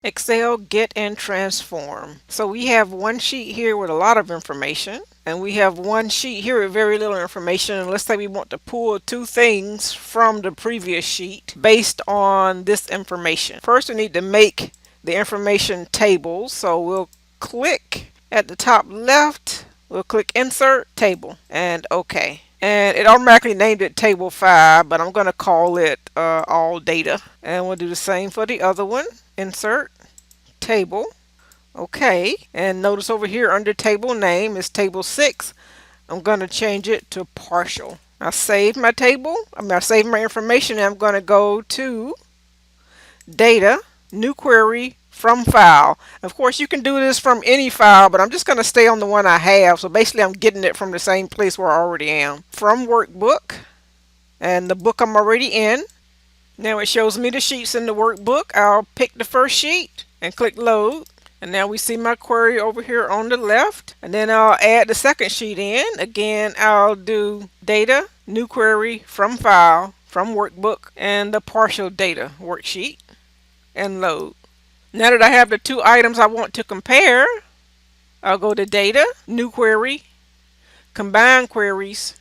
Excel get and transform. So we have one sheet here with a lot of information, and we have one sheet here with very little information. And let's say we want to pull two things from the previous sheet based on this information. First, we need to make the information tables. So we'll click at the top left, we'll click insert table and OK. And it automatically named it table 5, but I'm going to call it all data. And we'll do the same for the other one. Insert table. OK. And notice over here under table name is table 6. I'm going to change it to partial. I save my table. I save my information, and I'm going to go to data, new query, from file. Of course, you can do this from any file, but I'm just going to stay on the one I have. So basically, I'm getting it from the same place where I already am. From workbook, and the book I'm already in. Now it shows me the sheets in the workbook. I'll pick the first sheet and click load. And now we see my query over here on the left. And then I'll add the second sheet in. Again, I'll do data, new query, from file, from workbook, and the partial data worksheet, and load. Now that I have the two items I want to compare, I'll go to data, new query, combine queries,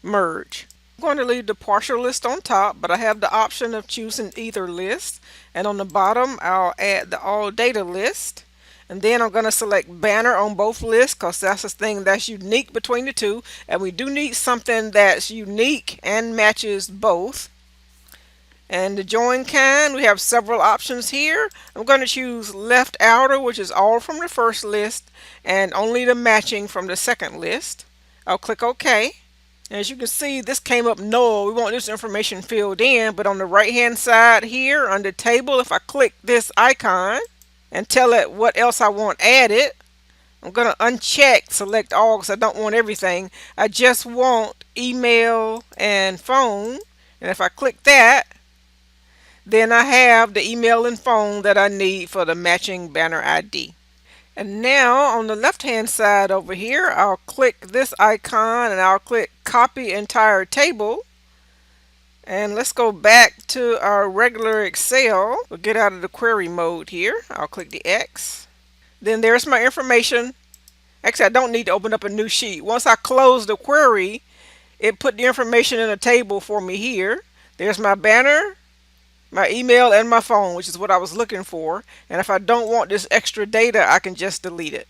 merge. I'm going to leave the partial list on top, but I have the option of choosing either list. And on the bottom, I'll add the all data list. And then I'm going to select banner on both lists because that's the thing that's unique between the two. And we do need something that's unique and matches both. And the join kind, we have several options here. I'm going to choose left outer, which is all from the first list, and only the matching from the second list. I'll click OK. As you can see, this came up null. We want this information filled in, but on the right hand side here under table, if I click this icon and tell it what else I want added, I'm going to uncheck select all because I don't want everything. I just want email and phone. And if I click that, then I have the email and phone that I need for the matching banner ID. And now on the left hand side over here, I'll click this icon and I'll click copy entire table. And let's go back to our regular Excel. We'll get out of the query mode here. I'll click the X. Then there's my information. Actually, I don't need to open up a new sheet. Once I close the query, it put the information in a table for me here. There's my banner, my email, and my phone, which is what I was looking for. And if I don't want this extra data, I can just delete it.